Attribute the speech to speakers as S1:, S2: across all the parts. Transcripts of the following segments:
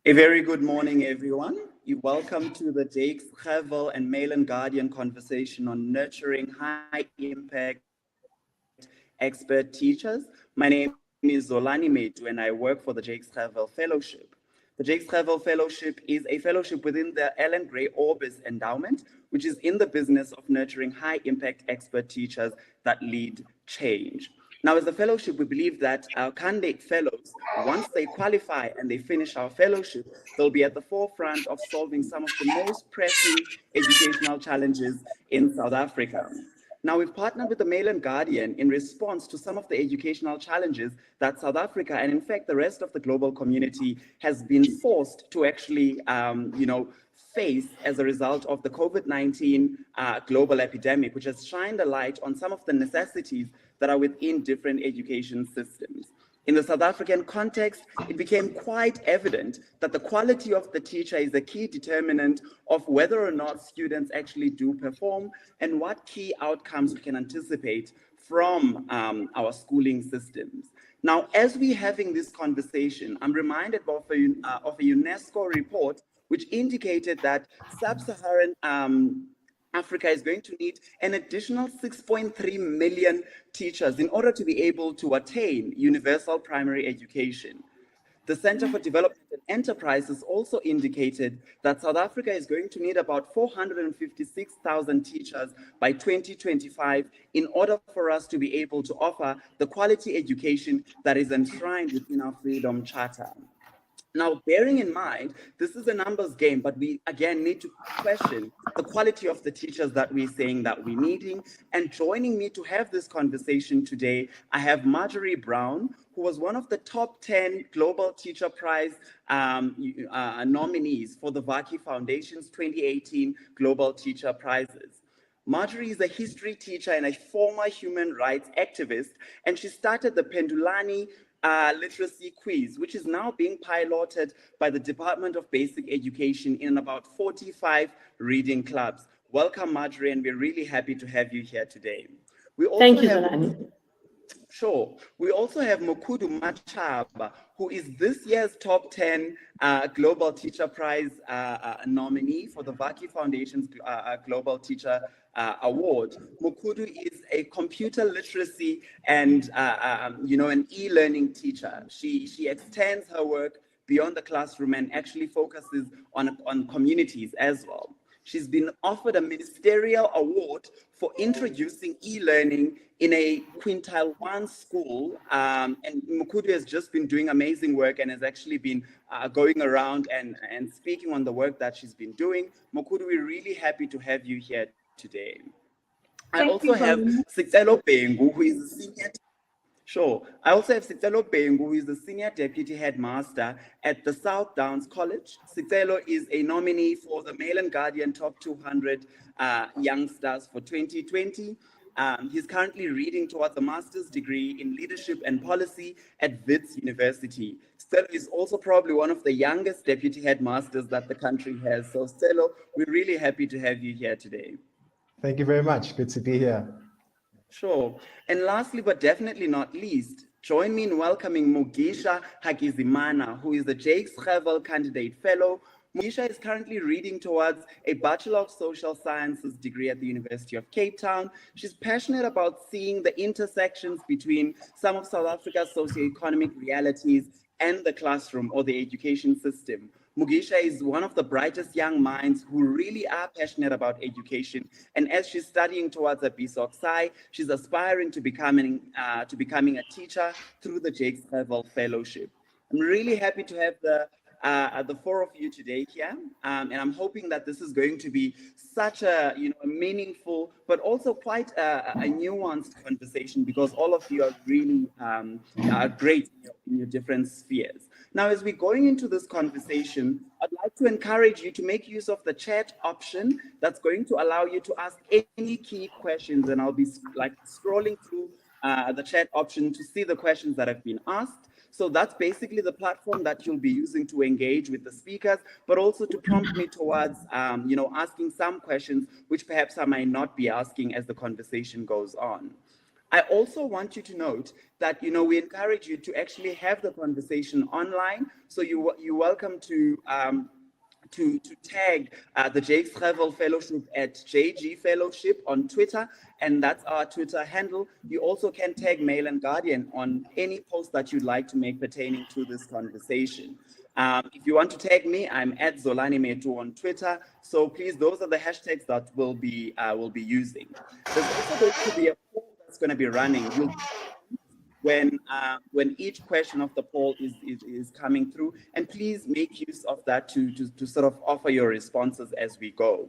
S1: A very good morning, everyone. You're welcome to the Jake Travel and Mail and Guardian conversation on nurturing high-impact expert teachers. My name is Zolani Metu, and I work for the Jake Travel Fellowship. The Jake Travel Fellowship is a fellowship within the Ellen Gray Orbis Endowment, which is in the business of nurturing high-impact expert teachers that lead change. Now, as a fellowship, we believe that our candidate fellows, once they qualify and they finish our fellowship, they'll be at the forefront of solving some of the most pressing educational challenges in South Africa. Now, we've partnered with the Mail and Guardian in response to some of the educational challenges that South Africa, and in fact, the rest of the global community has been forced to actually, face as a result of the COVID-19 global epidemic, which has shined a light on some of the necessities that are within different education systems. In the South African context, it became quite evident that the quality of the teacher is a key determinant of whether or not students actually do perform and what key outcomes we can anticipate from our schooling systems. Now, as we're having this conversation, I'm reminded of a UNESCO report which indicated that sub-Saharan Africa is going to need an additional 6.3 million teachers in order to be able to attain universal primary education. The Center for Development and Enterprises also indicated that South Africa is going to need about 456,000 teachers by 2025 in order for us to be able to offer the quality education that is enshrined within our Freedom Charter. Now, bearing in mind, this is a numbers game, but we again need to question the quality of the teachers that we're saying that we're needing. And joining me to have this conversation today, I have Marjorie Brown, who was one of the top 10 Global Teacher Prize nominees for the Haki Foundation's 2018 Global Teacher Prizes. Marjorie is a history teacher and a former human rights activist, and she started the Pendulani literacy quiz, which is now being piloted by the Department of Basic Education in about 45 reading clubs. Welcome, Marjorie, and we're really happy to have you here today.
S2: Thank you, Zolani.
S1: Sure. We also have Mukudu Machaba, who is this year's top 10 Global Teacher Prize nominee for the Haki Foundation's Global Teacher Award. Mukudu is a computer literacy and an e-learning teacher. She extends her work beyond the classroom and actually focuses on communities as well. She's been offered a ministerial award for introducing e-learning in a quintile 1 school. And Mukudu has just been doing amazing work and has actually been going around and speaking on the work that she's been doing. Mukudu, we're really happy to have you here today. I also have Sicelo Bengu, who is a senior. Sure. I also have Sicelo Bengu, who is the Senior Deputy Headmaster at the South Downs College. Sicelo is a nominee for the Mail and Guardian Top 200 Youngsters for 2020. He's currently reading towards a master's degree in leadership and policy at Wits University. Sicelo is also probably one of the youngest deputy headmasters that the country has. So Sicelo, we're really happy to have you here today.
S3: Thank you very much. Good to be here.
S1: Sure. And lastly, but definitely not least, join me in welcoming Mugisha Haki Zimana, who is the Jake Travel Candidate Fellow. Mugisha is currently reading towards a Bachelor of Social Sciences degree at the University of Cape Town. She's passionate about seeing the intersections between some of South Africa's socioeconomic realities and the classroom or the education system. Mugisha is one of the brightest young minds who really are passionate about education. And as she's studying towards a BSOC Sci, she's aspiring to becoming a teacher through the Jake Travel Fellowship. I'm really happy to have the four of you today here, and I'm hoping that this is going to be such a meaningful, but also quite a nuanced conversation, because all of you are really great in your different spheres. Now, as we're going into this conversation, I'd like to encourage you to make use of the chat option that's going to allow you to ask any key questions, and I'll be scrolling through the chat option to see the questions that have been asked. So that's basically the platform that you'll be using to engage with the speakers, but also to prompt me towards, asking some questions which perhaps I might not be asking as the conversation goes on. I also want you to note that, we encourage you to actually have the conversation online. So you're welcome to tag the Jakes Travel Fellowship at JG Fellowship on Twitter, and that's our Twitter handle. You also can tag Mail and Guardian on any post that you'd like to make pertaining to this conversation. If you want to tag me, I'm at Zolani Metu on Twitter. So please, those are the hashtags that we'll be using. There's also going to be a poll that's going to be running. When each question of the poll is coming through, and please make use of that to sort of offer your responses as we go.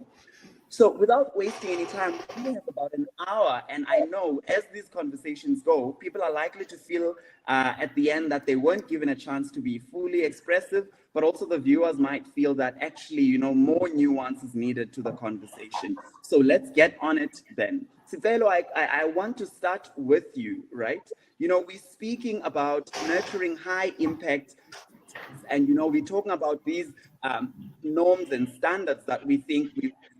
S1: So without wasting any time, we only have about an hour, and I know as these conversations go, people are likely to feel at the end that they weren't given a chance to be fully expressive, but also the viewers might feel that actually, more nuance is needed to the conversation. So let's get on it then. Sipelo, I want to start with you, right? We're speaking about nurturing high impact, and we're talking about these norms and standards that we think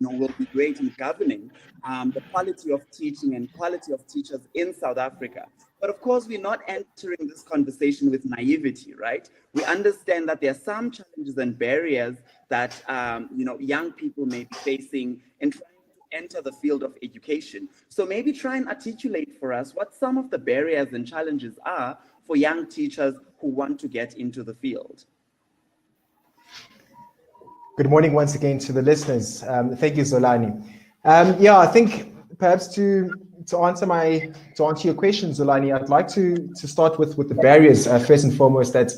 S1: will be great in governing the quality of teaching and quality of teachers in South Africa. But of course, we're not entering this conversation with naivety, right? We understand that there are some challenges and barriers that young people may be facing in trying to enter the field of education. So maybe try and articulate for us what some of the barriers and challenges are for young teachers who want to get into the field.
S3: Good morning once again to the listeners. Thank you, Zolani. I think perhaps to answer your question, Zolani, I'd like to start with the barriers first and foremost that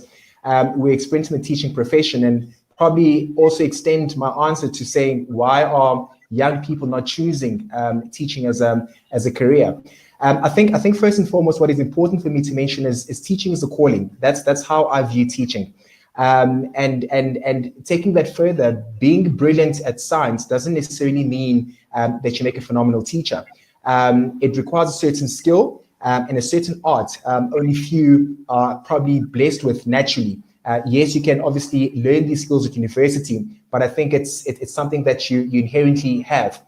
S3: we experience in the teaching profession, and probably also extend my answer to saying why are young people not choosing teaching as a career. I think first and foremost, what is important for me to mention is teaching is a calling. That's how I view teaching. And taking that further, being brilliant at science doesn't necessarily mean that you make a phenomenal teacher. It requires a certain skill and a certain art. Only few are probably blessed with naturally. Yes, you can obviously learn these skills at university, but I think it's something that you inherently have.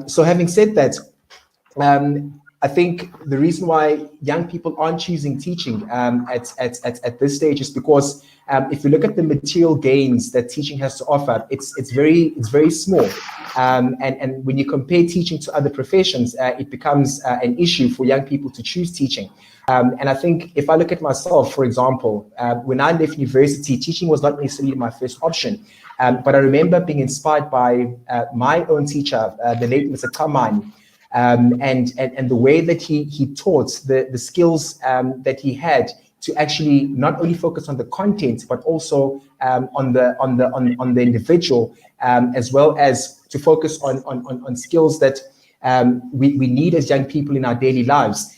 S3: So having said that, I think the reason why young people aren't choosing teaching at this stage is because if you look at the material gains that teaching has to offer, it's very small. And when you compare teaching to other professions, it becomes an issue for young people to choose teaching. And I think if I look at myself, for example, when I left university, teaching was not necessarily my first option. But I remember being inspired by my own teacher, the late Mr. Kamani. And the way that he taught, the skills that he had to actually not only focus on the content but also on the individual, as well as to focus on skills that we need as young people in our daily lives,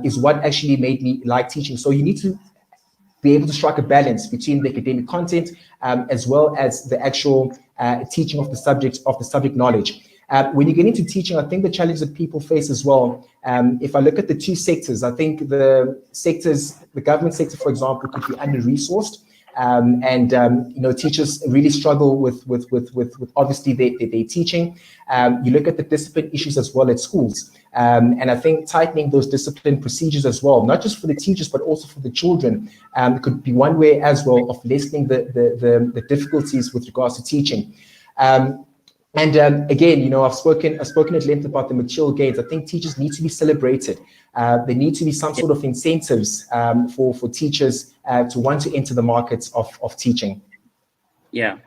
S3: is what actually made me like teaching. So you need to be able to strike a balance between the academic content as well as the actual teaching of the subject knowledge. When you get into teaching, I think the challenge that people face as well, if I look at the two sectors, I think the government sector, for example, could be under-resourced. Teachers really struggle with obviously their teaching. You look at the discipline issues as well at schools. And I think tightening those discipline procedures as well, not just for the teachers, but also for the children, could be one way as well of lessening the difficulties with regards to teaching. Again, I've spoken at length about the material gains. I think teachers need to be celebrated. There need to be some sort of incentives for teachers to want to enter the markets of teaching.
S1: Yeah.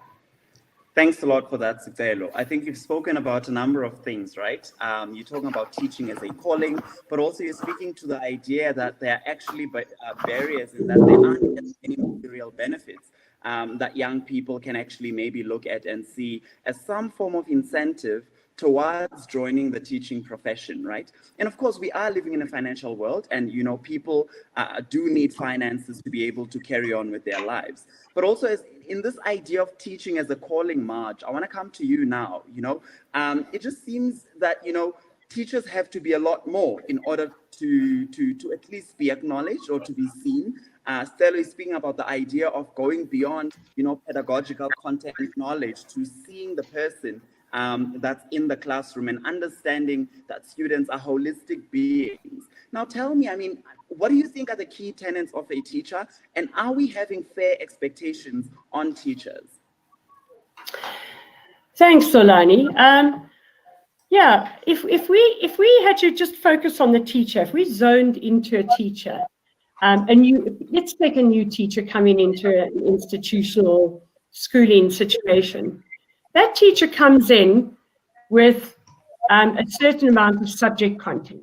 S1: Thanks a lot for that, Sipelo. I think you've spoken about a number of things, right? You're talking about teaching as a calling, but also you're speaking to the idea that there are actually barriers in that there aren't any material benefits that young people can actually maybe look at and see as some form of incentive towards joining the teaching profession, right? And of course, we are living in a financial world, and people do need finances to be able to carry on with their lives. But also, as in this idea of teaching as a calling, Marge, I want to come to you now. It just seems that teachers have to be a lot more in order to at least be acknowledged or to be seen. Stella is speaking about the idea of going beyond, pedagogical content knowledge to seeing the person that's in the classroom and understanding that students are holistic beings. Now tell me, I mean, what do you think are the key tenets of a teacher, and are we having fair expectations on teachers?
S2: Thanks, Zolani. Yeah, if we had to just focus on the teacher, if we zoned into a teacher, let's take a new teacher coming into an institutional schooling situation. That teacher comes in with a certain amount of subject content,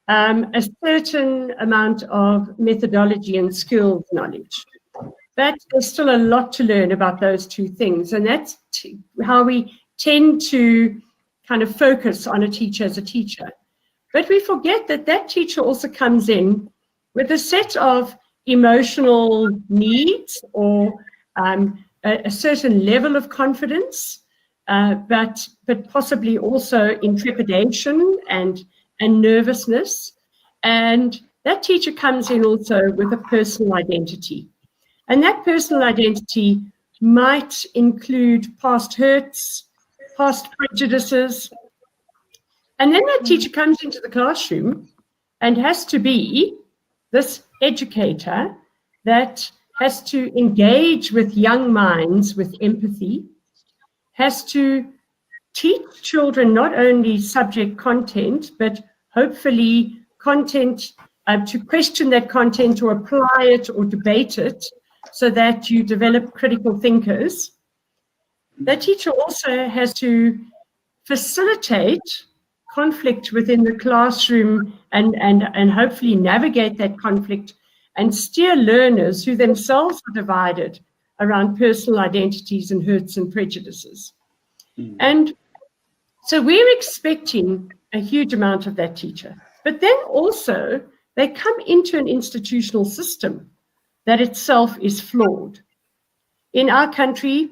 S2: a certain amount of methodology and skills knowledge. But there's still a lot to learn about those two things, and that's how we tend to kind of focus on a teacher as a teacher. But we forget that that teacher also comes in with a set of emotional needs or a certain level of confidence, but possibly also intrepidation and nervousness. And that teacher comes in also with a personal identity. And that personal identity might include past hurts, past prejudices. And then that teacher comes into the classroom and has to be this educator that has to engage with young minds with empathy, has to teach children not only subject content, but hopefully content, to question that content or apply it or debate it so that you develop critical thinkers. That teacher also has to facilitate conflict within the classroom and hopefully navigate that conflict and steer learners who themselves are divided around personal identities and hurts and prejudices. And so we're expecting a huge amount of that teacher. But then also they come into an institutional system that itself is flawed. In our country,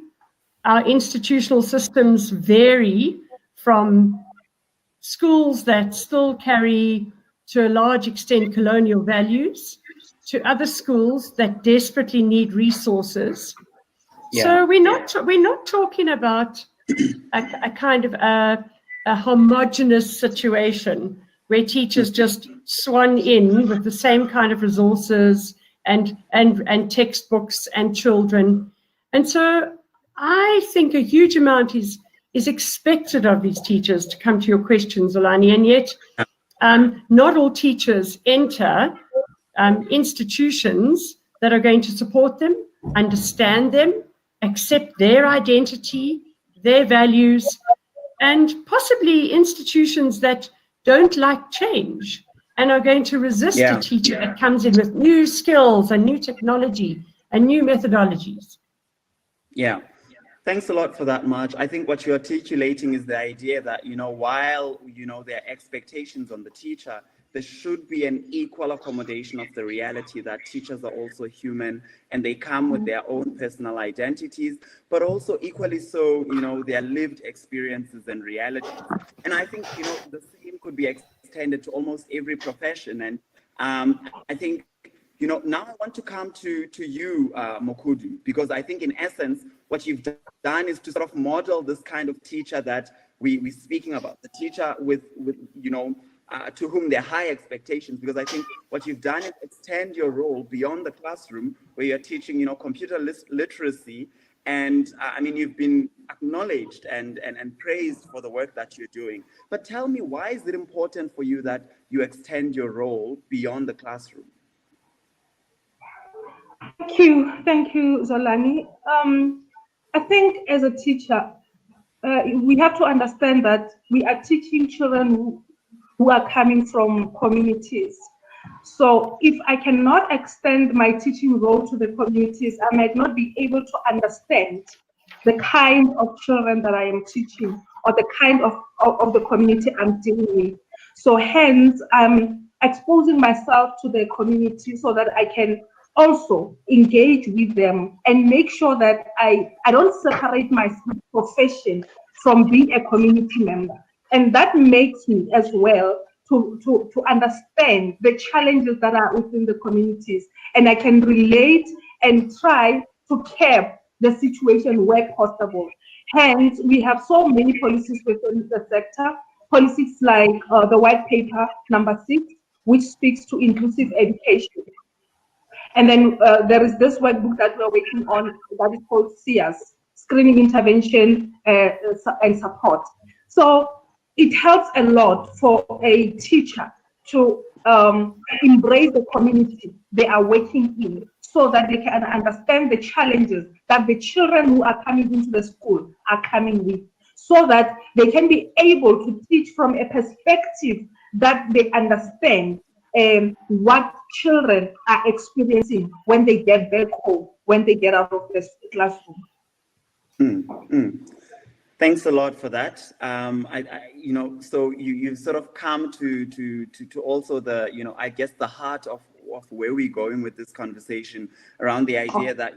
S2: our institutional systems vary from schools that still carry, to a large extent, colonial values, to other schools that desperately need resources. Yeah. So we're not talking about a kind of a homogenous situation where teachers just swan in with the same kind of resources and textbooks and children. And so I think a huge amount is expected of these teachers, to come to your question, Zolani, and yet not all teachers enter institutions that are going to support them, understand them, accept their identity, their values, and possibly institutions that don't like change and are going to resist a teacher that comes in with new skills and new technology and new methodologies.
S1: Yeah. Thanks a lot for that, Marge. I think what you're articulating is the idea that, while, there are expectations on the teacher, there should be an equal accommodation of the reality that teachers are also human and they come with their own personal identities, but also equally so, their lived experiences and realities. And I think, the same could be extended to almost every profession. And I think, now I want to come to you, Mokudu, because I think in essence, what you've done is to sort of model this kind of teacher that we're speaking about, the teacher with to whom there are high expectations, because I think what you've done is extend your role beyond the classroom where you're teaching, computer literacy. And I mean, you've been acknowledged and praised for the work that you're doing. But tell me, why is it important for you that you extend your role beyond the classroom?
S4: Thank you, Zolani. I think as a teacher, we have to understand that we are teaching children who are coming from communities. So if I cannot extend my teaching role to the communities, I might not be able to understand the kind of children that I am teaching or the kind of the community I'm dealing with. So hence, I'm exposing myself to the community so that I can also engage with them and make sure that I don't separate my profession from being a community member. And that makes me as well to understand the challenges that are within the communities. And I can relate and try to curb the situation where possible. Hence, we have so many policies within the sector, policies like the white paper number 6, which speaks to inclusive education. And then there is this workbook that we're working on that is called SIAS, Screening Intervention and Support. So it helps a lot for a teacher to embrace the community they are working in so that they can understand the challenges that the children who are coming into the school are coming with, so that they can be able to teach from a perspective that they understand what children are experiencing when they get back home, when they get out of the classroom.
S1: Thanks a lot for that. So you've sort of come to also the, I guess the heart of where we're going with this conversation around the idea that,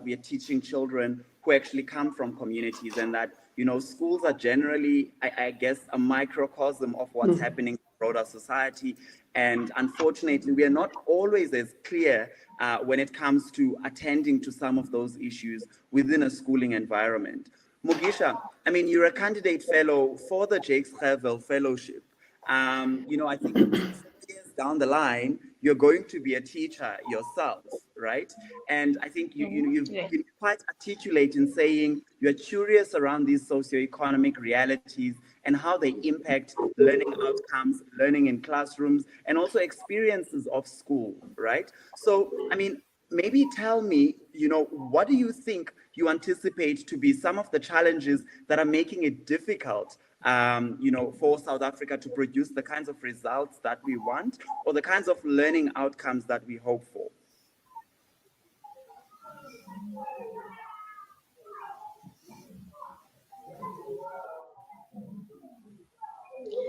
S1: we are teaching children who actually come from communities, and that, schools are generally, I guess, a microcosm of what's happening in broader society. And unfortunately, we are not always as clear when it comes to attending to some of those issues within a schooling environment. Mugisha, I mean, you're a candidate fellow for the Jakes Gerwel Fellowship. I think 4 years down the line, you're going to be a teacher yourself, right? And I think you've been quite articulate in saying you're curious around these socioeconomic realities and how they impact learning outcomes, learning in classrooms, and also experiences of school, right? So, I mean, maybe tell me, what do you think you anticipate to be some of the challenges that are making it difficult, for South Africa to produce the kinds of results that we want, or the kinds of learning outcomes that we hope for?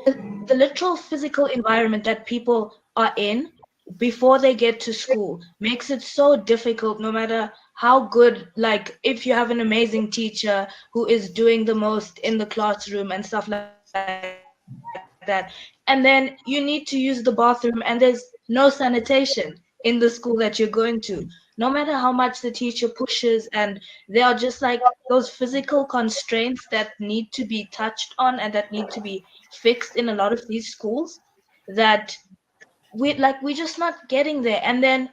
S5: The literal physical environment that people are in before they get to school makes it so difficult, no matter how good, like if you have an amazing teacher who is doing the most in the classroom and stuff like that, and then you need to use the bathroom and there's no sanitation in the school that you're going to. No matter how much the teacher pushes, and there are just like those physical constraints that need to be touched on and that need to be fixed in a lot of these schools, that we're just not getting there. And then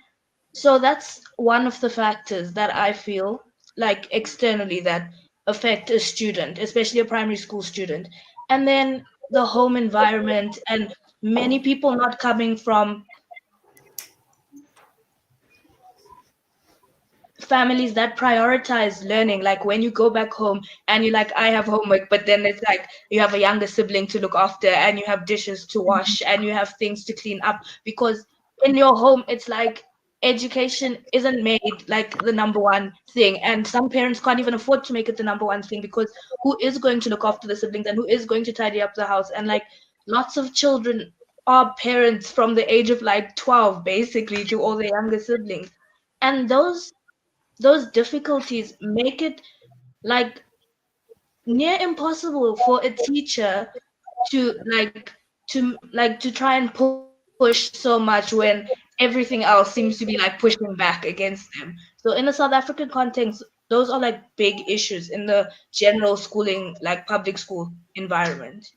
S5: so that's one of the factors that I feel like externally that affect a student, especially a primary school student. And then the home environment, and many people not coming from families that prioritize learning. Like when you go back home and you're like, I have homework, but then it's like you have a younger sibling to look after, and you have dishes to wash, and you have things to clean up, because in your home it's like education isn't made like the number one thing, and some parents can't even afford to make it the number one thing, because who is going to look after the siblings, and who is going to tidy up the house? And like lots of children are parents from the age of like 12 basically to all the younger siblings, and those difficulties make it like near impossible for a teacher to try and push so much when everything else seems to be like pushing back against them. So in a South African context, those are like big issues in the general schooling, like public school environment.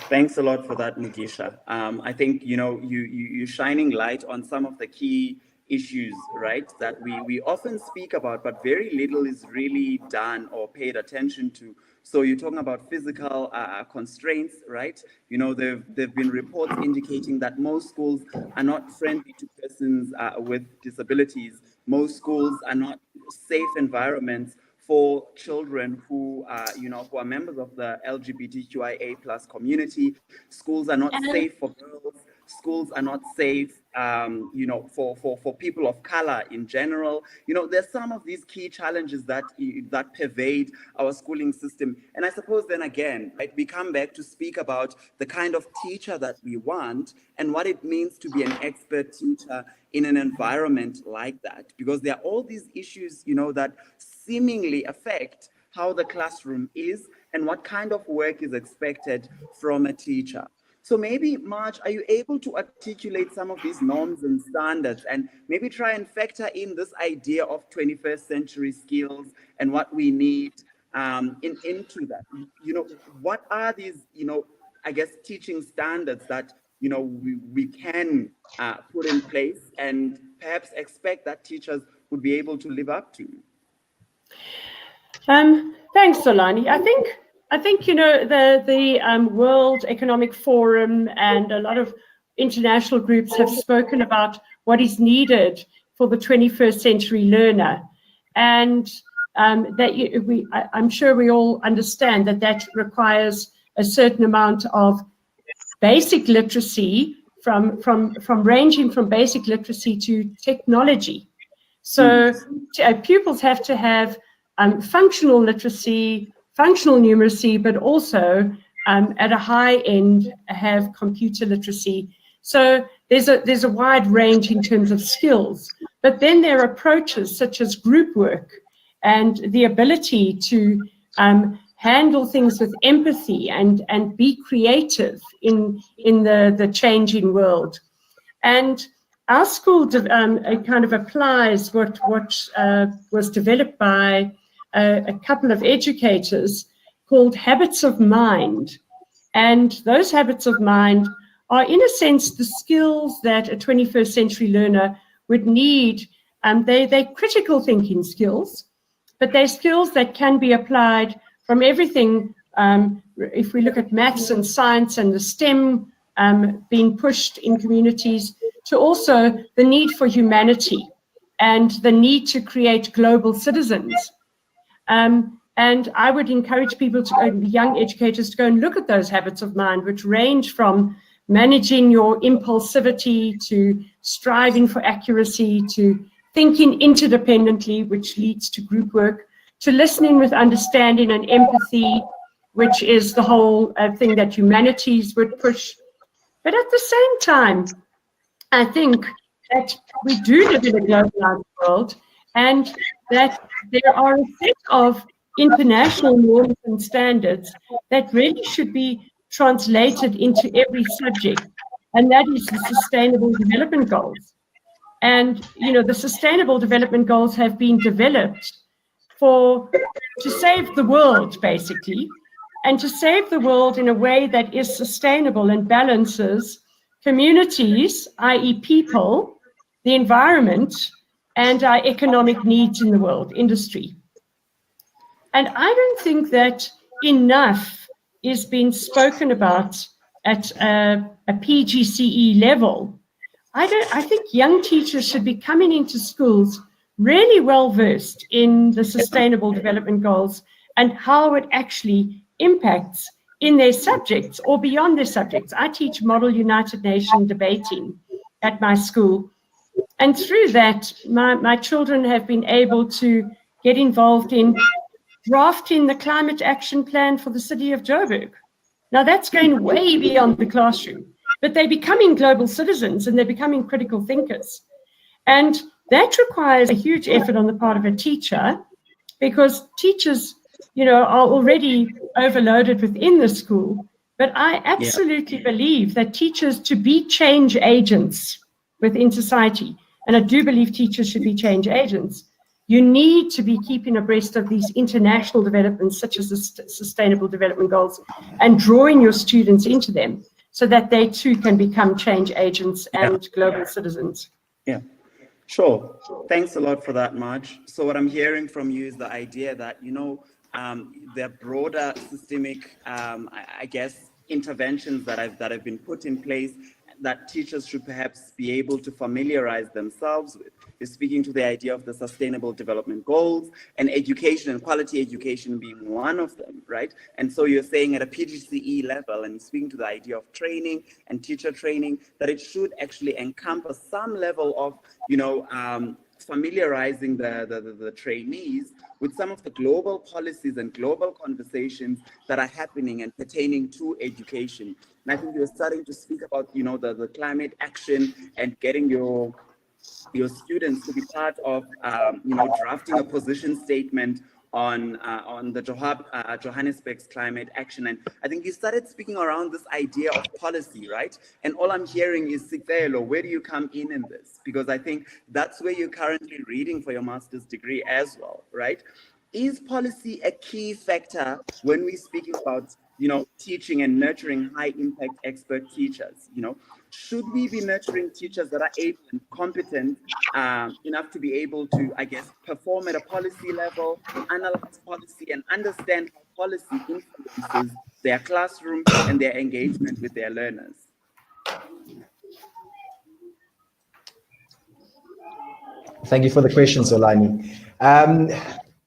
S1: Thanks a lot for that, Mugisha. I think you're shining light on some of the key issues, right, that we often speak about, but very little is really done or paid attention to. So you're talking about physical constraints, right? There've been reports indicating that most schools are not friendly to persons with disabilities. Most schools are not safe environments for children who are members of the LGBTQIA plus community. Schools are not
S5: And
S1: safe for girls. Schools are not safe, for people of color in general. There's some of these key challenges that pervade our schooling system. And I suppose then again, right, we come back to speak about the kind of teacher that we want and what it means to be an expert teacher in an environment like that, because there are all these issues, that seemingly affect how the classroom is and what kind of work is expected from a teacher. So maybe, Marge, are you able to articulate some of these norms and standards and maybe try and factor in this idea of 21st century skills and what we need into that? What are these, I guess, teaching standards that we can put in place and perhaps expect that teachers would be able to live up to?
S2: Thanks, Zolani. I think the World Economic Forum and a lot of international groups have spoken about what is needed for the 21st century learner, and I'm sure we all understand that requires a certain amount of basic literacy, from ranging from basic literacy to technology. So pupils have to have functional literacy, functional numeracy, but also at a high end have computer literacy. So there's a wide range in terms of skills. But then there are approaches such as group work and the ability to handle things with empathy and be creative in the changing world. And our school kind of applies what was developed by a couple of educators called habits of mind. And those habits of mind are, in a sense, the skills that a 21st century learner would need. They're critical thinking skills, but they're skills that can be applied from everything. If we look at maths and science and the STEM being pushed in communities, to also the need for humanity and the need to create global citizens. And I would encourage people young educators to go and look at those habits of mind, which range from managing your impulsivity to striving for accuracy to thinking interdependently, which leads to group work, to listening with understanding and empathy, which is the whole thing that humanities would push. But at the same time, I think that we do live in a globalized world, and that there are a set of international norms and standards that really should be translated into every subject, and that is the Sustainable Development Goals. And the Sustainable Development Goals have been developed to save the world, basically, and to save the world in a way that is sustainable and balances communities, i.e. people, the environment, and our economic needs in the world, industry. And I don't think that enough is being spoken about at a PGCE level. I think young teachers should be coming into schools really well versed in the Sustainable Development Goals and how it actually impacts in their subjects or beyond their subjects. I teach Model United Nations debating at my school. And through that, my children have been able to get involved in drafting the climate action plan for the city of Joburg. Now that's going way beyond the classroom, but they're becoming global citizens and they're becoming critical thinkers. And that requires a huge effort on the part of a teacher, because teachers, are already overloaded within the school. But I absolutely believe that teachers, to be change agents within society, and I do believe teachers should be change agents, you need to be keeping abreast of these international developments, such as the Sustainable Development Goals, and drawing your students into them so that they too can become change agents and global citizens.
S1: Yeah. Sure. Thanks a lot for that, Marge. So what I'm hearing from you is the idea that, there are broader systemic, I guess, interventions that have been put in place that teachers should perhaps be able to familiarize themselves with. You're speaking to the idea of the Sustainable Development Goals and education and quality education being one of them, right? And so you're saying at a PGCE level, and speaking to the idea of training and teacher training, that it should actually encompass some level of, familiarizing the trainees with some of the global policies and global conversations that are happening and pertaining to education. And I think you're starting to speak about, the climate action and getting your students to be part of, drafting a position statement on the Johannesburg's climate action. And I think you started speaking around this idea of policy, right? And all I'm hearing is, Sikelo, where do you come in this? Because I think that's where you're currently reading for your master's degree as well, right? Is policy a key factor when we're speaking about, teaching and nurturing high impact expert teachers. Should we be nurturing teachers that are able and competent enough to be able to, I guess, perform at a policy level, analyze policy, and understand how policy influences their classroom and their engagement with their learners?
S3: Thank you for the question, Zolani.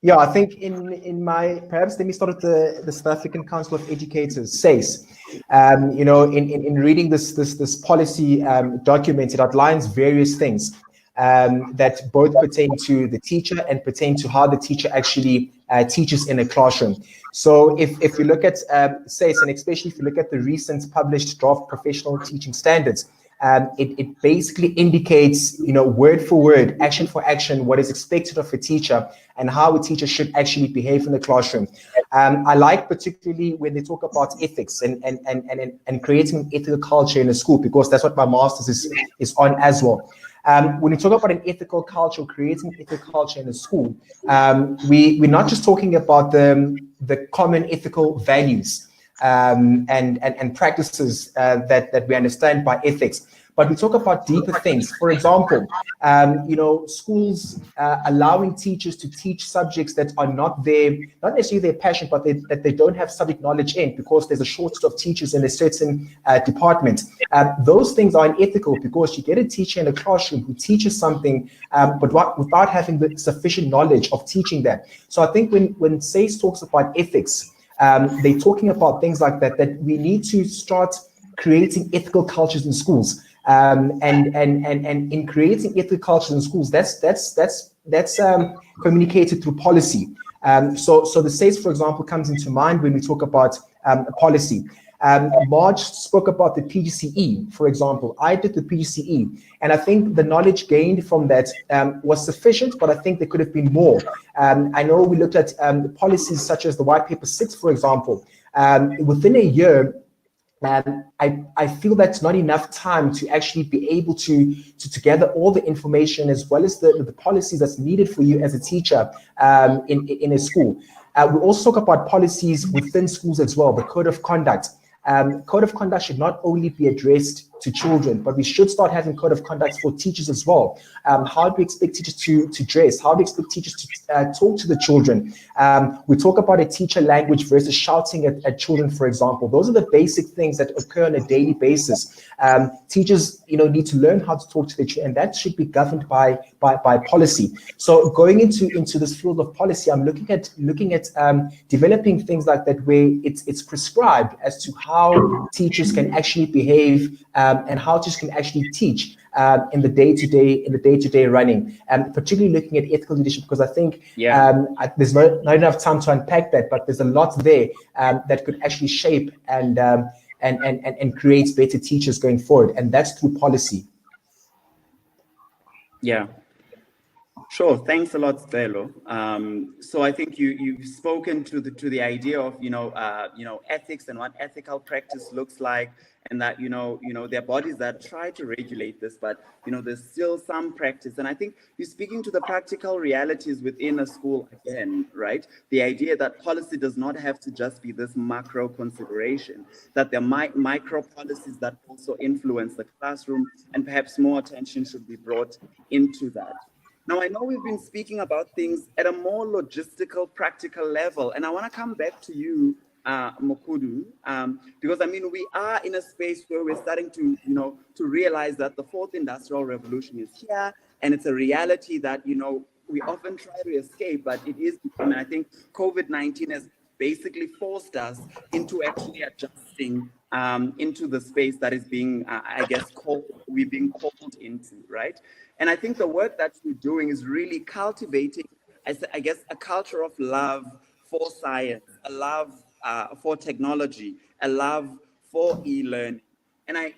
S3: Yeah, I think in my, perhaps let me start with the South African Council of Educators, SACE. In reading this policy document, it outlines various things that both pertain to the teacher and pertain to how the teacher actually teaches in a classroom. So if you look at SACE, and especially if you look at the recent published draft professional teaching standards, it basically indicates, word for word, action for action, what is expected of a teacher and how a teacher should actually behave in the classroom. I like particularly when they talk about ethics and creating an ethical culture in a school, because that's what my master's is on as well. When you talk about an ethical culture, creating an ethical culture in a school, we're not just talking about the common ethical values and practices that we understand by ethics, but we talk about deeper things. For example, schools allowing teachers to teach subjects that are not necessarily their passion, but that they don't have subject knowledge in, because there's a shortage of teachers in a certain department. Those things are unethical, because you get a teacher in a classroom who teaches something, but without having the sufficient knowledge of teaching that. So I think when SACE talks about ethics, they're talking about things like that we need to start creating ethical cultures in schools. And in creating ethical cultures in schools, that's communicated through policy. So the SACE, for example, comes into mind when we talk about policy. Marge spoke about the PGCE, for example. I did the PGCE, and I think the knowledge gained from that was sufficient, but I think there could have been more. I know we looked at policies such as the White Paper 6, for example. Within a year, I feel that's not enough time to actually be able to gather all the information as well as the policies that's needed for you as a teacher in a school. We also talk about policies within schools as well, the code of conduct. Code of conduct should not only be addressed to children, but we should start having code of conduct for teachers as well. How do we expect teachers to dress? How do we expect teachers to talk to the children? We talk about a teacher language versus shouting at children, for example. Those are the basic things that occur on a daily basis. Teachers, need to learn how to talk to the children, and that should be governed by policy. So going into this field of policy, I'm looking at developing things like that, where it's prescribed as to how teachers can actually behave and how teachers can actually teach in the day-to-day running, and particularly looking at ethical leadership, because I think there's not enough time to unpack that, but there's a lot there that could actually shape and create better teachers going forward, and that's through policy.
S1: Yeah. Sure. Thanks a lot, Stelo. So I think you've spoken to the idea of ethics and what ethical practice looks like, and that there are bodies that try to regulate this, but there's still some practice. And I think you're speaking to the practical realities within a school again, right? The idea that policy does not have to just be this macro consideration, that there are micro policies that also influence the classroom, and perhaps more attention should be brought into that. Now, I know we've been speaking about things at a more logistical, practical level, and I want to come back to you, Mokudu, because we are in a space where we're starting to, to realize that the fourth industrial revolution is here, and it's a reality that, we often try to escape, but it is, and I think COVID-19 has basically forced us into actually adjusting into the space that is being, we're being called into, right? And I think the work that you're doing is really cultivating, a culture of love for science, a love for technology, a love for e-learning. And I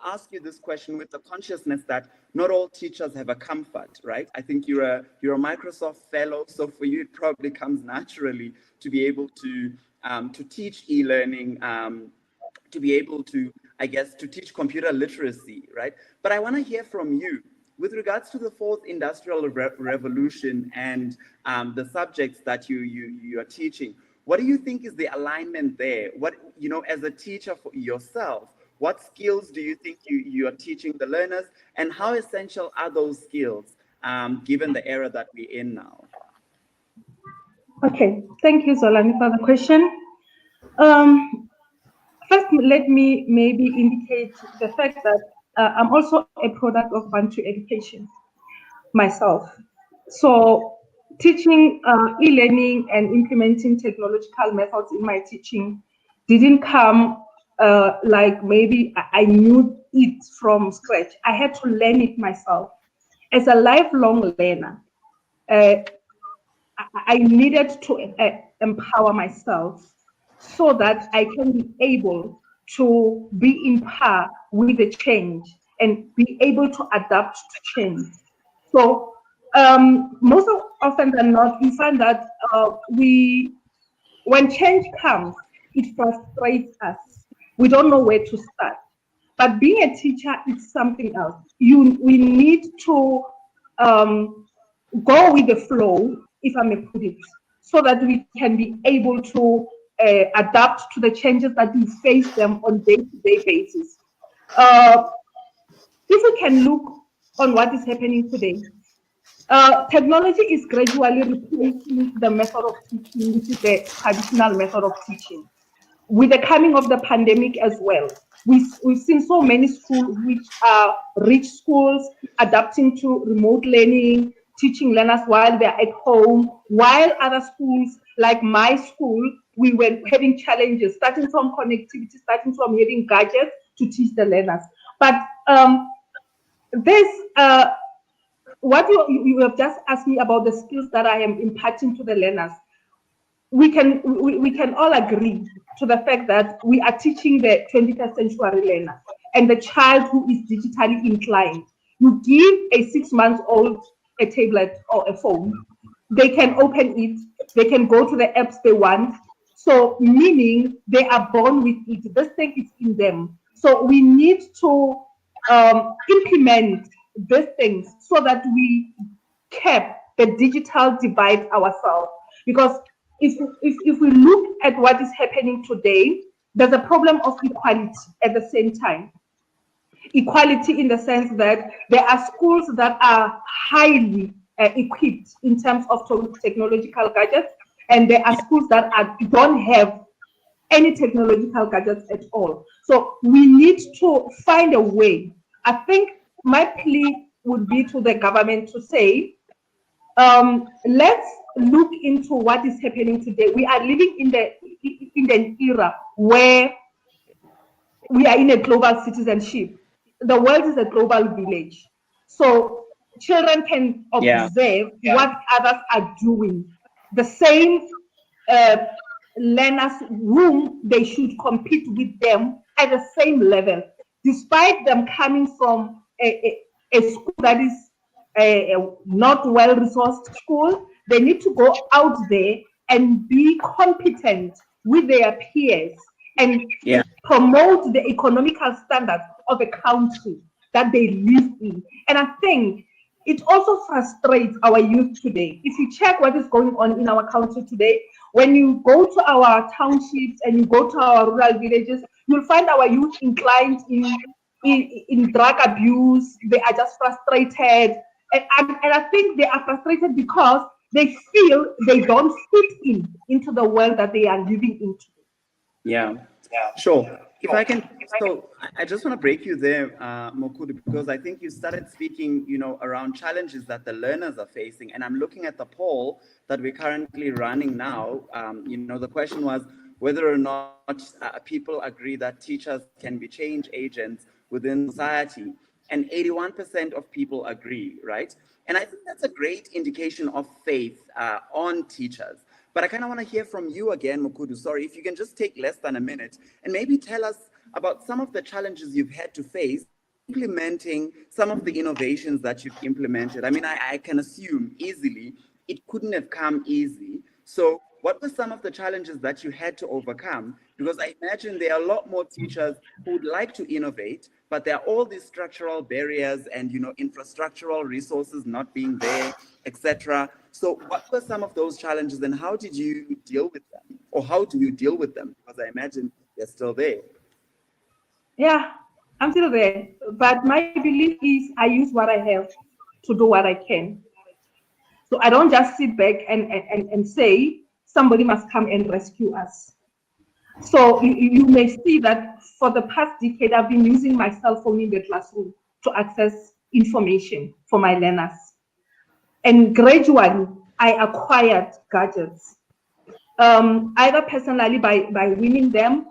S1: ask you this question with the consciousness that not all teachers have a comfort, right? I think you're a Microsoft fellow, so for you it probably comes naturally to be able to teach e-learning, to be able to, to teach computer literacy, right? But I want to hear from you with regards to the fourth industrial revolution and the subjects that you are teaching. What do you think is the alignment there? What, you know, as a teacher for yourself, what skills do you think you are teaching the learners, and how essential are those skills given the era that we're in now?
S4: Okay, thank you, Zolani, for the question. First, let me maybe indicate the fact that I'm also a product of Bantu education myself. So teaching e-learning and implementing technological methods in my teaching didn't come like maybe I knew it from scratch. I had to learn it myself. As a lifelong learner, I needed to empower myself so that I can be able to be in par with the change and be able to adapt to change. So most often than not, we find that when change comes, it frustrates us. We don't know where to start. But being a teacher is something else. We need to go with the flow, if I may put it, so that we can be able to adapt to the changes that we face them on day-to-day basis. If we can look on what is happening today, technology is gradually replacing the method of teaching, which is the traditional method of teaching. With the coming of the pandemic as well, we've seen so many schools which are rich schools adapting to remote learning, teaching learners while they're at home, while other schools, like my school, we were having challenges, starting from connectivity, starting from having gadgets to teach the learners. But what you have just asked me about the skills that I am imparting to the learners, we can all agree to the fact that we are teaching the 21st century learner and the child who is digitally inclined. You give a 6-month-old a tablet or a phone, they can open it, they can go to the apps they want. So meaning they are born with it. This thing is in them. So we need to implement these things so that we cap the digital divide ourselves. Because if we look at what is happening today, there's a problem of equality at the same time. Equality in the sense that there are schools that are highly equipped in terms of technological gadgets, and there are schools that don't have any technological gadgets at all. So we need to find a way. I think my plea would be to the government to say, let's look into what is happening today. We are living in an era where we are in a global citizenship. The world is a global village. So children can observe what others are doing. The same learners whom they should compete with them at the same level, despite them coming from a school that is a not well-resourced school. They need to go out there and be competent with their peers and promote the economical standards of a country that they live in. And I think it also frustrates our youth today. If you check what is going on in our country today, when you go to our townships and you go to our rural villages, you'll find our youth inclined in drug abuse. They are just frustrated. And I think they are frustrated because they feel they don't fit into the world that they are living in today.
S1: Yeah, sure. If I can, so I just want to break you there, Mokudu, because I think you started speaking, you know, around challenges that the learners are facing. And I'm looking at the poll that we're currently running now. You know, the question was whether or not people agree that teachers can be change agents within society. And 81% of people agree, right? And I think that's a great indication of faith on teachers. But I kind of want to hear from you again, Mukudu. Sorry, if you can just take less than a minute and maybe tell us about some of the challenges you've had to face implementing some of the innovations that you've implemented. I mean, I can assume easily it couldn't have come easy. So what were some of the challenges that you had to overcome? Because I imagine there are a lot more teachers who would like to innovate, but there are all these structural barriers and, you know, infrastructural resources not being there, etc. So what were some of those challenges and how did you deal with them? Or how do you deal with them? Because I imagine they're still there.
S4: Yeah, I'm still there. But my belief is I use what I have to do what I can. So I don't just sit back and say somebody must come and rescue us. So you may see that for the past decade, I've been using my cell phone in the classroom to access information for my learners. And gradually, I acquired gadgets, either personally by winning them.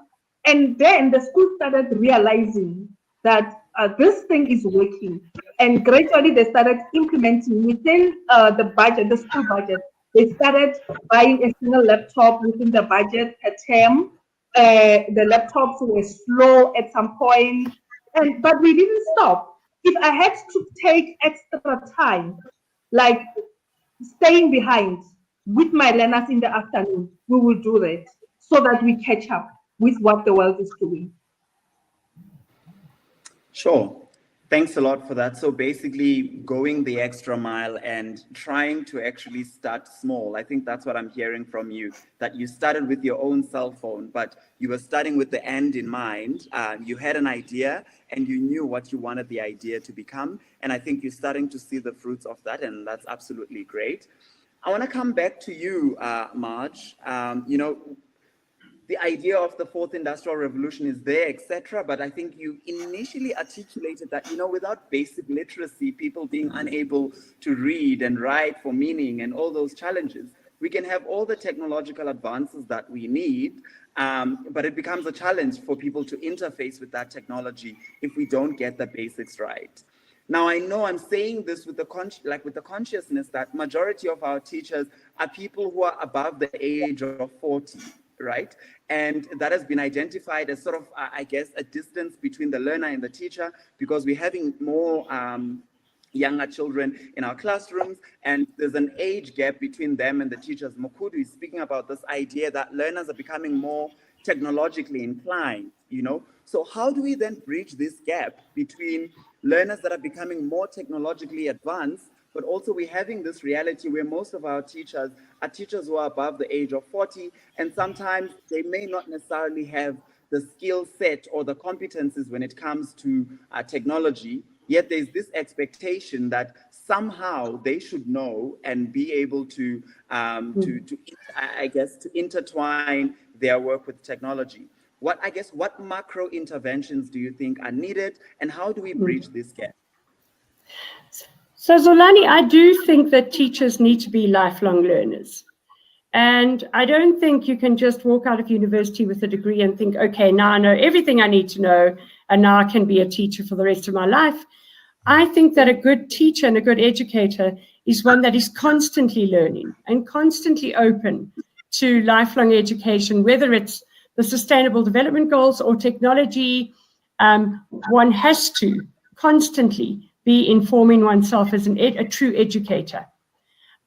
S4: And then the school started realizing that this thing is working. And gradually, they started implementing within the budget, the school budget. They started buying a single laptop within the budget per term. The laptops were slow at some point, but we didn't stop. If I had to take extra time, like staying behind with my learners in the afternoon, we will do that so that we catch up with what the world is doing.
S1: Sure. Thanks a lot for that. So basically going the extra mile and trying to actually start small. I think that's what I'm hearing from you, that you started with your own cell phone, but you were starting with the end in mind. You had an idea and you knew what you wanted the idea to become. And I think you're starting to see the fruits of that, and that's absolutely great. I want to come back to you, Marge. You know, the idea of the fourth industrial revolution is there, etc. But I think you initially articulated that, you know, without basic literacy, people being unable to read and write for meaning and all those challenges, we can have all the technological advances that we need, but it becomes a challenge for people to interface with that technology if we don't get the basics right. Now, I know I'm saying this with the consciousness that majority of our teachers are people who are above the age of 40. Right? And that has been identified as sort of, I guess, a distance between the learner and the teacher, because we're having more younger children in our classrooms, and there's an age gap between them and the teachers. Mukudu is speaking about this idea that learners are becoming more technologically inclined, you know? So how do we then bridge this gap between learners that are becoming more technologically advanced, but also we're having this reality where most of our teachers are teachers who are above the age of 40, and sometimes they may not necessarily have the skill set or the competencies when it comes to technology, yet there's this expectation that somehow they should know and be able to intertwine their work with technology. What macro interventions do you think are needed, and how do we bridge this gap?
S2: So Zolani, I do think that teachers need to be lifelong learners. And I don't think you can just walk out of university with a degree and think, okay, now I know everything I need to know, and now I can be a teacher for the rest of my life. I think that a good teacher and a good educator is one that is constantly learning and constantly open to lifelong education, whether it's the Sustainable Development Goals or technology. One has to constantly be informing oneself as a true educator.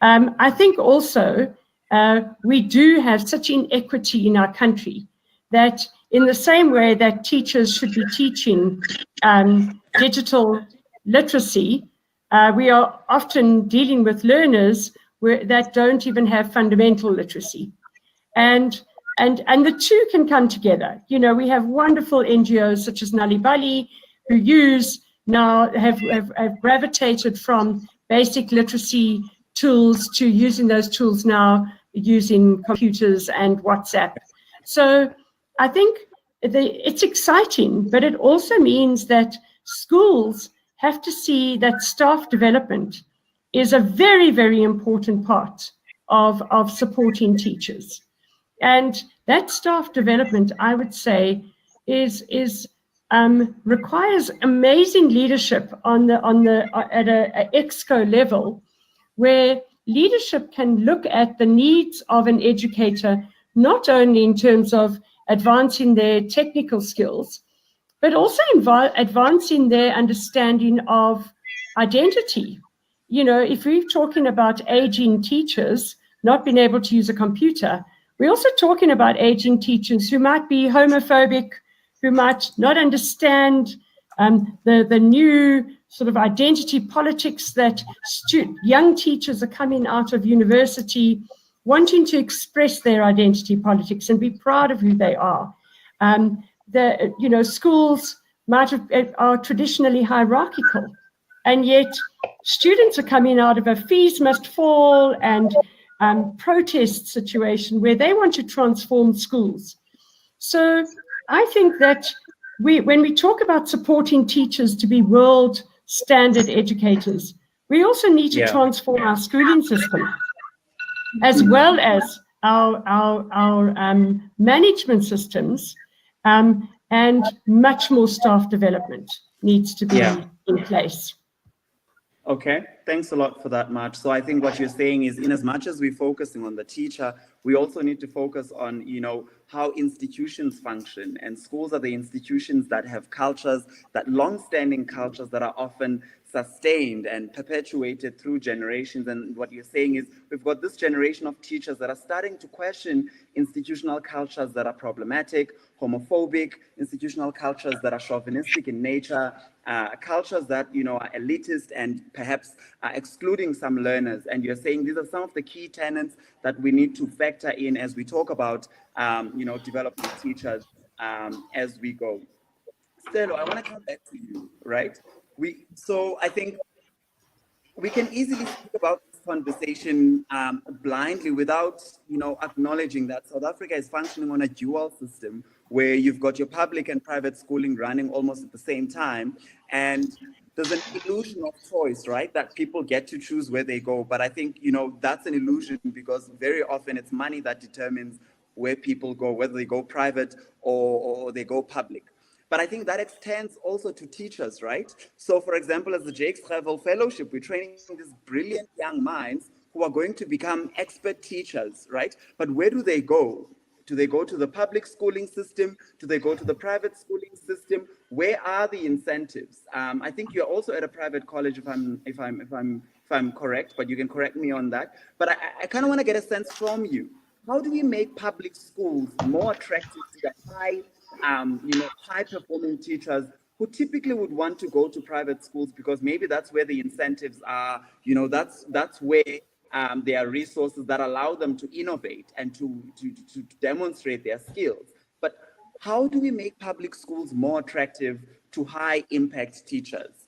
S2: I think also we do have such inequity in our country that in the same way that teachers should be teaching digital literacy, we are often dealing with learners that don't even have fundamental literacy. And the two can come together. You know, we have wonderful NGOs such as Nalibali who have gravitated from basic literacy tools to using those tools now using computers and WhatsApp. So I think it's exciting, but it also means that schools have to see that staff development is a very, very important part of supporting teachers. And that staff development, I would say, requires amazing leadership at a EXCO level, where leadership can look at the needs of an educator, not only in terms of advancing their technical skills, but also advancing their understanding of identity. You know, if we're talking about aging teachers not being able to use a computer, we're also talking about aging teachers who might be homophobic, who might not understand the new sort of identity politics that young teachers are coming out of university wanting to express their identity politics and be proud of who they are. Schools are traditionally hierarchical, and yet students are coming out of a fees must fall and protest situation where they want to transform schools. So I think that when we talk about supporting teachers to be world standard educators, we also need to transform our schooling system, as well as our management systems, and much more staff development needs to be in place.
S1: Okay, thanks a lot for that, Marge. So I think what you're saying is, in as much as we're focusing on the teacher, we also need to focus on, how institutions function. And schools are the institutions that have cultures, that long-standing cultures that are often sustained and perpetuated through generations. And what you're saying is, we've got this generation of teachers that are starting to question institutional cultures that are problematic, homophobic, institutional cultures that are chauvinistic in nature, cultures that are elitist and perhaps are excluding some learners. And you're saying these are some of the key tenets that we need to factor in as we talk about developing teachers as we go. Stella, I want to come back to you, right? So I think we can easily speak about this conversation blindly without, acknowledging that South Africa is functioning on a dual system where you've got your public and private schooling running almost at the same time. And there's an illusion of choice, right? That people get to choose where they go. But I think, that's an illusion, because very often it's money that determines where people go, whether they go private or they go public. But I think that extends also to teachers, right? So, for example, as the Jakes Travel Fellowship, we're training these brilliant young minds who are going to become expert teachers, right? But where do they go? Do they go to the public schooling system? Do they go to the private schooling system? Where are the incentives? I think you're also at a private college, if I'm correct, but you can correct me on that. But I kind of want to get a sense from you. How do we make public schools more attractive to the high-performing teachers who typically would want to go to private schools because maybe that's where the incentives are, that's where there are resources that allow them to innovate and to demonstrate their skills. But how do we make public schools more attractive to high-impact teachers?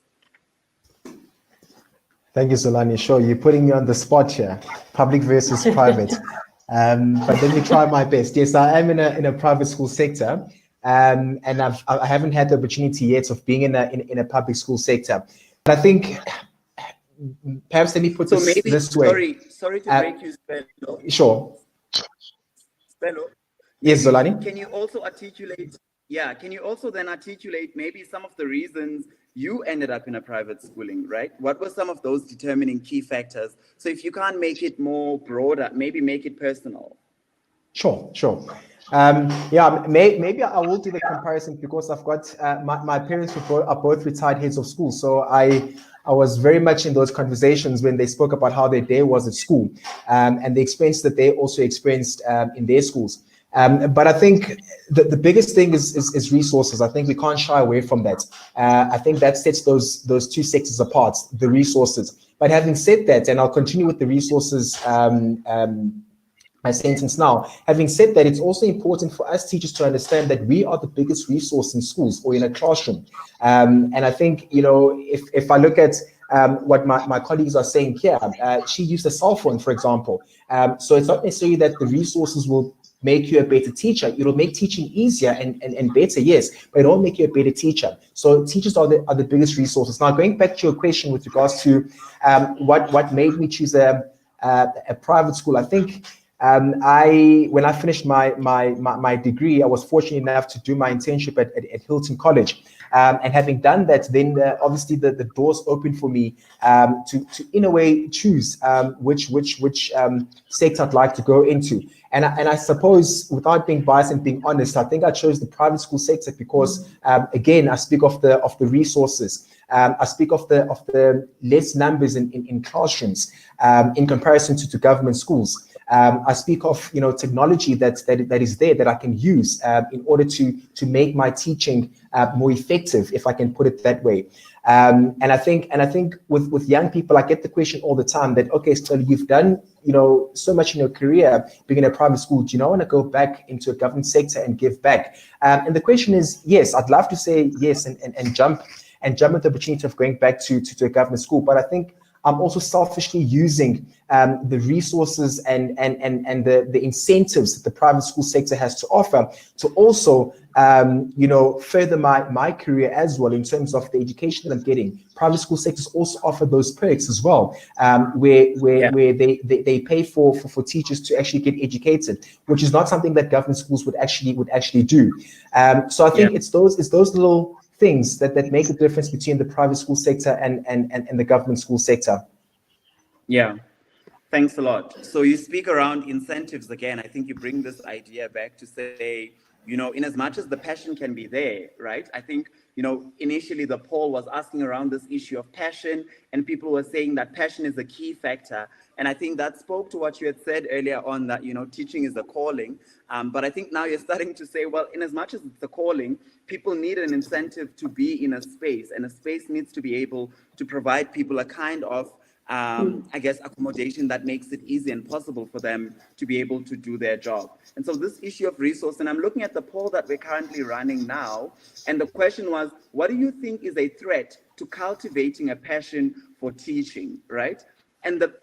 S3: Thank you, Zolani. Sure, you're putting me on the spot here, public versus private. But let me try my best. Yes, I am in a private school sector, and I haven't had the opportunity yet of being in a public school sector. But I think perhaps let me put this way.
S1: Sorry to break you, Spello.
S3: Sure.
S1: Spello.
S3: Yes, Zolani.
S1: Can you also articulate? Yeah. Can you also then articulate maybe some of the reasons you ended up in a private schooling, right? What were some of those determining key factors? So if you can't make it more broader, maybe make it personal.
S3: Sure. Maybe I will do the comparison because I've got my parents are both retired heads of school. So I was very much in those conversations when they spoke about how their day was at school, and the experience that they also experienced in their schools. But I think the biggest thing is resources. I think we can't shy away from that. I think that sets those two sectors apart, the resources. But having said that, and I'll continue with the resources my sentence now. Having said that, it's also important for us teachers to understand that we are the biggest resource in schools or in a classroom. And I think, if I look at what my colleagues are saying here, she used a cell phone, for example. So it's not necessarily that the resources will make you a better teacher. It'll make teaching easier and better, yes, but it won't make you a better teacher. So teachers are the biggest resources. Now, going back to your question with regards to what made me choose a private school, I think when I finished my degree, I was fortunate enough to do my internship at Hilton College. And having done that, then obviously the doors opened for me to in a way choose which sector I'd like to go into. And I suppose, without being biased and being honest, I think I chose the private school sector because again, I speak of the resources. I speak of the less numbers in classrooms in comparison to government schools. I speak of technology that is there that I can use in order to make my teaching more effective, if I can put it that way. And I think with young people, I get the question all the time that, okay, so you've done, so much in your career being in a private school. Do you not want to go back into a government sector and give back? And the question is, yes, I'd love to say yes and jump at the opportunity of going back to a government school. But I think I'm also selfishly using the resources and the incentives that the private school sector has to offer to also further my career as well in terms of the education that I'm getting. Private school sectors also offer those perks as well, where they pay for teachers to actually get educated, which is not something that government schools would actually do. So I think it's those little things that make a difference between the private school sector and the government school sector.
S1: Yeah, thanks a lot. So you speak around incentives again. I think you bring this idea back to say, in as much as the passion can be there, right? I think, initially the poll was asking around this issue of passion, and people were saying that passion is a key factor. And I think that spoke to what you had said earlier on, that, teaching is a calling. But I think now you're starting to say, well, in as much as it's a calling, people need an incentive to be in a space, and a space needs to be able to provide people a kind of accommodation that makes it easy and possible for them to be able to do their job. And so this issue of resource, and I'm looking at the poll that we're currently running now, and the question was, what do you think is a threat to cultivating a passion for teaching, right? And the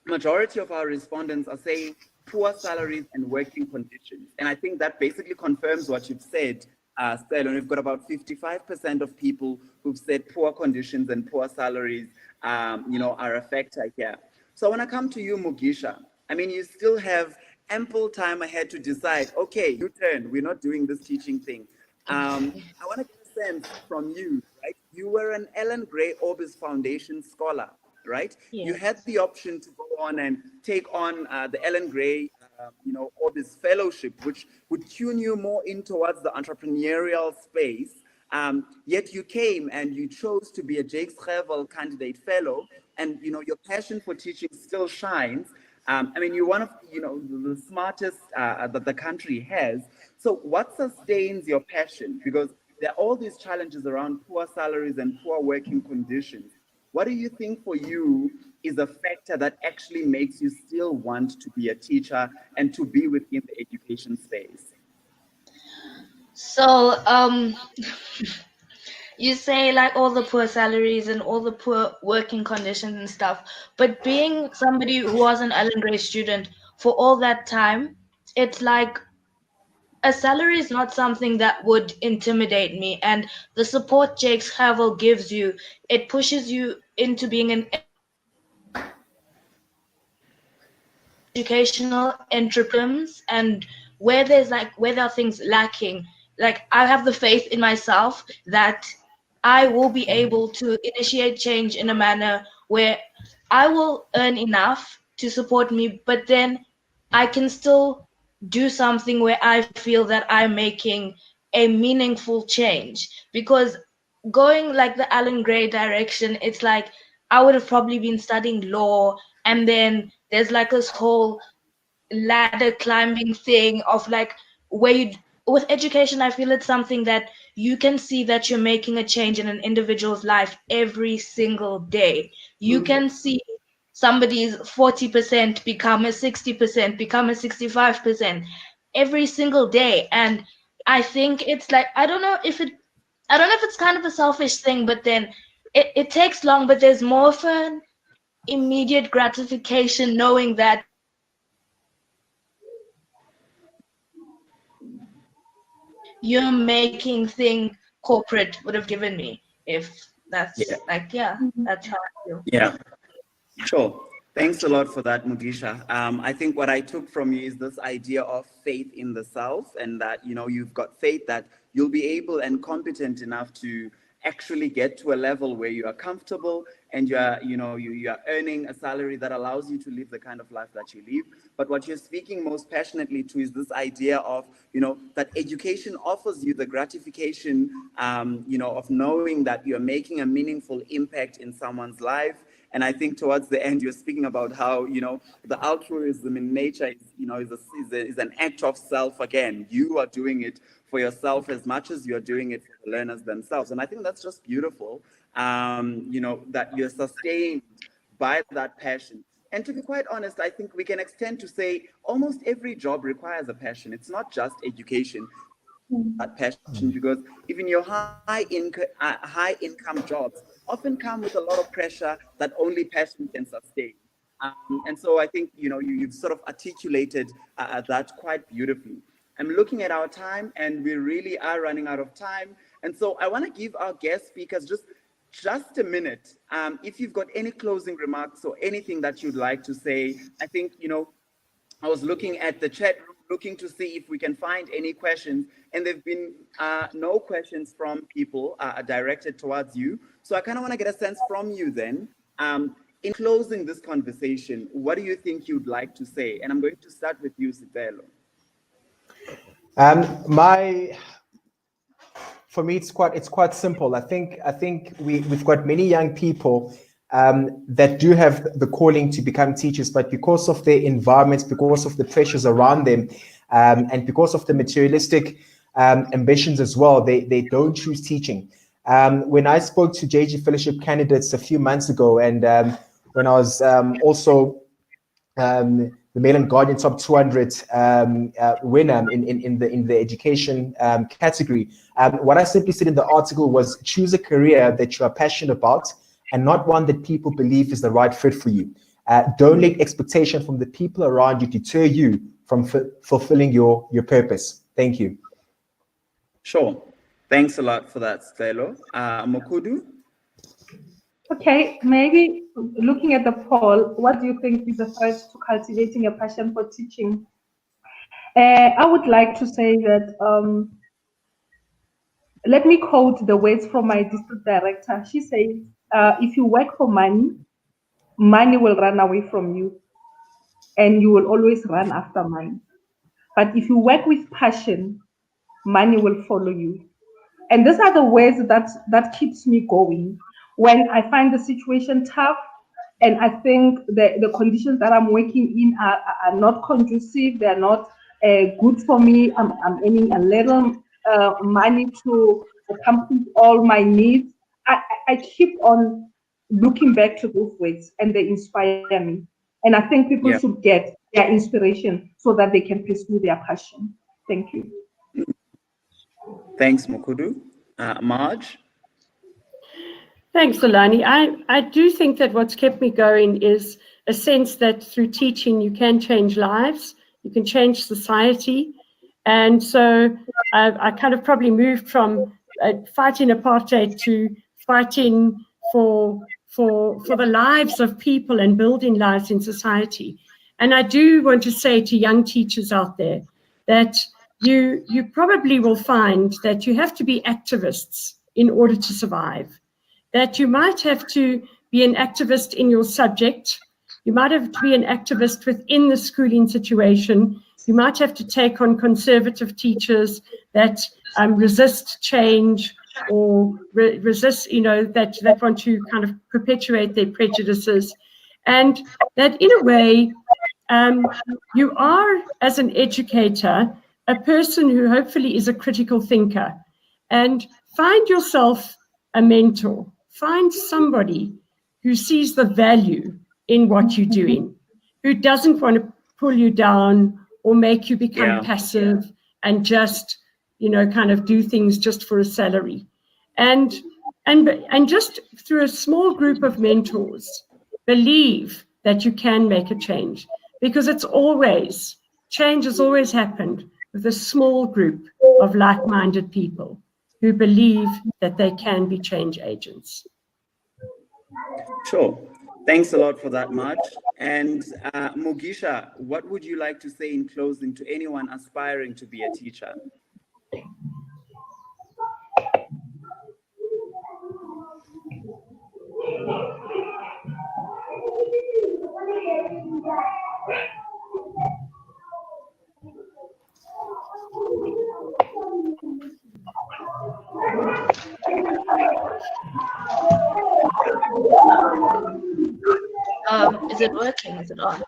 S1: majority of our respondents are saying poor salaries and working conditions. And I think that basically confirms what you've said, Stella. And we've got about 55% of people who've said poor conditions and poor salaries are a factor here. So I want to come to you, Mugisha. I mean, you still have ample time ahead to decide, okay, you turn, we're not doing this teaching thing. I want to get a sense from you, right? You were an Ellen Gray Orbis Foundation scholar, right? Yes. You had the option to go on and take on the Ellen Gray Orbis Fellowship, which would tune you more in towards the entrepreneurial space. Yet you came and you chose to be a Jakes Gerwel candidate fellow, and your passion for teaching still shines. I mean, you're one of the smartest that the country has. So what sustains your passion? Because there are all these challenges around poor salaries and poor working conditions. What do you think for you is a factor that actually makes you still want to be a teacher and to be within the education space?
S5: So, you say like all the poor salaries and all the poor working conditions and stuff, but being somebody who was an Ellen Gray student for all that time, it's like a salary is not something that would intimidate me. And the support Jakes Gerwel gives you, it pushes you into being an educational entrepreneurs, and where there are things lacking, like I have the faith in myself that I will be able to initiate change in a manner where I will earn enough to support me, but then I can still do something where I feel that I'm making a meaningful change. Because going like the Alan Gray direction, it's like I would have probably been studying law, and then there's like this whole ladder climbing thing of like where you, with education, I feel it's something that you can see that you're making a change in an individual's life every single day. You can see somebody's 40% become a 60%, become a 65% every single day. And I think it's like, I don't know if it's kind of a selfish thing, but then it takes long, but there's more of an immediate gratification knowing that you're making thing corporate would have given me, if that's that's how I feel.
S1: Yeah, sure. Thanks a lot for that, Mugisha. I think what I took from you is this idea of faith in the self, and that, you've got faith that you'll be able and competent enough to actually get to a level where you are comfortable and you are earning a salary that allows you to live the kind of life that you live. But what you're speaking most passionately to is this idea of, that education offers you the gratification, of knowing that you're making a meaningful impact in someone's life. And I think towards the end, you're speaking about how, the altruism in nature is an act of self again. You are doing it for yourself as much as you're doing it for the learners themselves. And I think that's just beautiful. that you're sustained by that passion. And to be quite honest, I think we can extend to say almost every job requires a passion. It's not just education, that passion, because even your high income jobs often come with a lot of pressure that only passion can sustain. And so I think, you've sort of articulated that quite beautifully. I'm looking at our time and we really are running out of time. And so I want to give our guest speakers just a minute. If you've got any closing remarks or anything that you'd like to say. I think, I was looking at the chat room, looking to see if we can find any questions, and there've been no questions from people directed towards you. So I kind of want to get a sense from you then. In closing this conversation, what do you think you'd like to say? And I'm going to start with you, Sipelo.
S3: For me, it's quite simple. I think we've got many young people that do have the calling to become teachers, but because of their environments, because of the pressures around them, and because of the materialistic ambitions as well, they don't choose teaching. When I spoke to JG Fellowship candidates a few months ago, and when I was also the Mail and Guardian Top 200 winner in the education category, what I simply said in the article was, choose a career that you are passionate about and not one that people believe is the right fit for you. Don't let expectation from the people around you deter you from fulfilling your purpose. Thank you.
S1: Sure. Thanks a lot for that, Stelo. Mokudu?
S4: Okay, maybe looking at the poll, what do you think is the threat to cultivating a passion for teaching? I would like to say that, let me quote the words from my district director. She says, if you work for money, money will run away from you and you will always run after money. But if you work with passion, money will follow you. And these are the ways that keeps me going. When I find the situation tough, and I think the conditions that I'm working in are not conducive, they're not good for me. I'm earning a little money to accomplish all my needs. I keep on looking back to those words, and they inspire me. And I think people should get their inspiration so that they can pursue their passion. Thank you.
S1: Thanks, Mokudu. Marge?
S2: Thanks, Zolani. I do think that what's kept me going is a sense that through teaching you can change lives, you can change society. And so I kind of probably moved from fighting apartheid to fighting for the lives of people and building lives in society. And I do want to say to young teachers out there that you probably will find that you have to be activists in order to survive. That you might have to be an activist in your subject. You might have to be an activist within the schooling situation. You might have to take on conservative teachers that resist change or resist, that want to kind of perpetuate their prejudices. And that in a way, you are, as an educator, a person who hopefully is a critical thinker. And find yourself a mentor. Find somebody who sees the value in what you're doing, who doesn't want to pull you down or make you become passive and just, kind of do things just for a salary. And just through a small group of mentors, believe that you can make a change, because change has always happened with a small group of like-minded people who believe that they can be change agents.
S1: Sure. Thanks a lot for that, Marge. And Mugisha, what would you like to say in closing to anyone aspiring to be a teacher?
S5: Is it working? Is it on?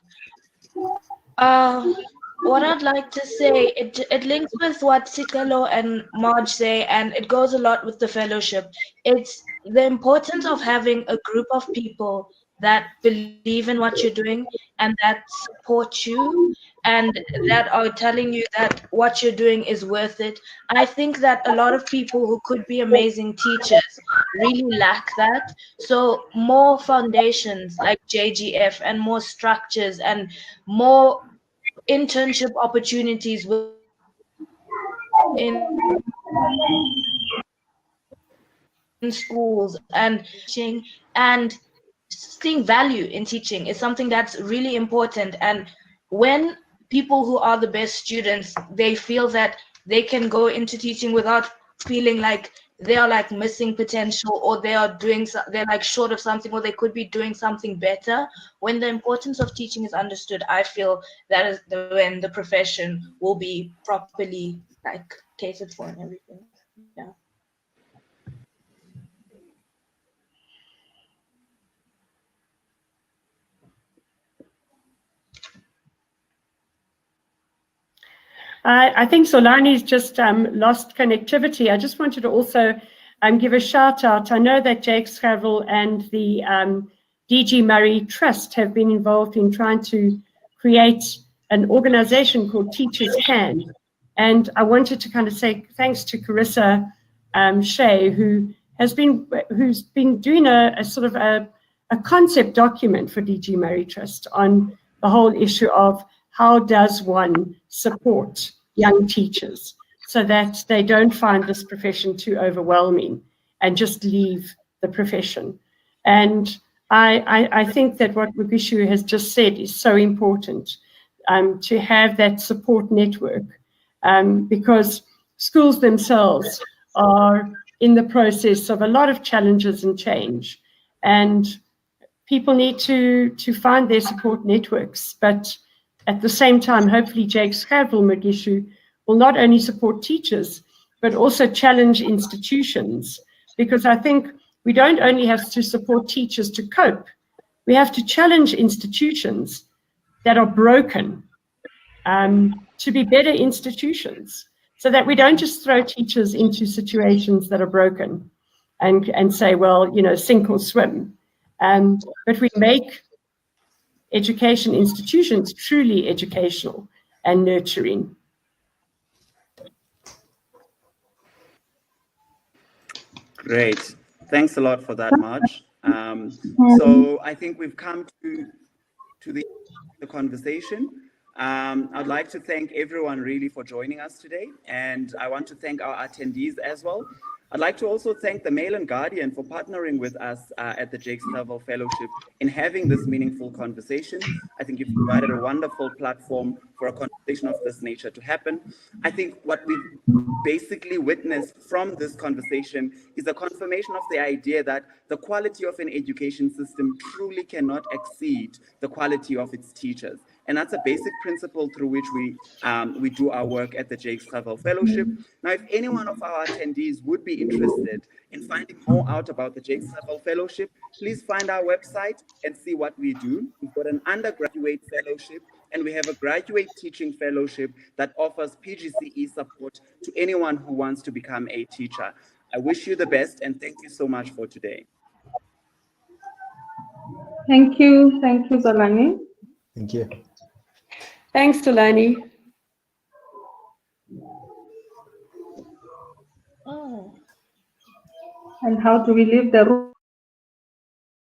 S5: What I'd like to say, it links with what Sikelo and Marge say, and it goes a lot with the fellowship. It's the importance of having a group of people that believe in what you're doing and that support you and that are telling you that what you're doing is worth it. I think that a lot of people who could be amazing teachers really lack that. So more foundations like JGF and more structures and more internship opportunities in schools and teaching and seeing value in teaching is something that's really important. And when people who are the best students, they feel that they can go into teaching without feeling like they are like missing potential or they are doing they're like short of something or they could be doing something better. When the importance of teaching is understood, I feel that is when the profession will be properly like catered for and everything. Yeah.
S2: I think Zolani's just lost connectivity. I just wanted to also give a shout out. I know that Jake Scrabble and the DG Murray Trust have been involved in trying to create an organization called Teachers Can. And I wanted to kind of say thanks to Carissa Shea, who's been doing a sort of a concept document for DG Murray Trust on the whole issue of how does one support young teachers so that they don't find this profession too overwhelming and just leave the profession. And I think that what Mugisha has just said is so important, to have that support network, because schools themselves are in the process of a lot of challenges and change, and people need to find their support networks. But at the same time, hopefully Jake Scrabble, Mugisha, will not only support teachers, but also challenge institutions, because I think we don't only have to support teachers to cope, we have to challenge institutions that are broken to be better institutions, so that we don't just throw teachers into situations that are broken and say, well, you know, sink or swim. But we make education institutions truly educational and nurturing.
S1: Great. Thanks a lot for that, Marge. So I think we've come to the conversation. I'd like to thank everyone really for joining us today, and I want to thank our attendees as well. I'd like to also thank the Mail and Guardian for partnering with us at the Jake Scrabble Fellowship in having this meaningful conversation. I think you've provided a wonderful platform for a conversation of this nature to happen. I think what we basically witnessed from this conversation is a confirmation of the idea that the quality of an education system truly cannot exceed the quality of its teachers. And that's a basic principle through which we do our work at the Jake Scrabble Fellowship. Now, if any one of our attendees would be interested in finding more out about the Jake Scrabble Fellowship, please find our website and see what we do. We've got an undergraduate fellowship, and we have a graduate teaching fellowship that offers PGCE support to anyone who wants to become a teacher. I wish you the best, and thank you so much for today.
S4: Thank you, Zolani.
S3: Thank you.
S2: Thanks, Delaney.
S4: And how do we leave the room?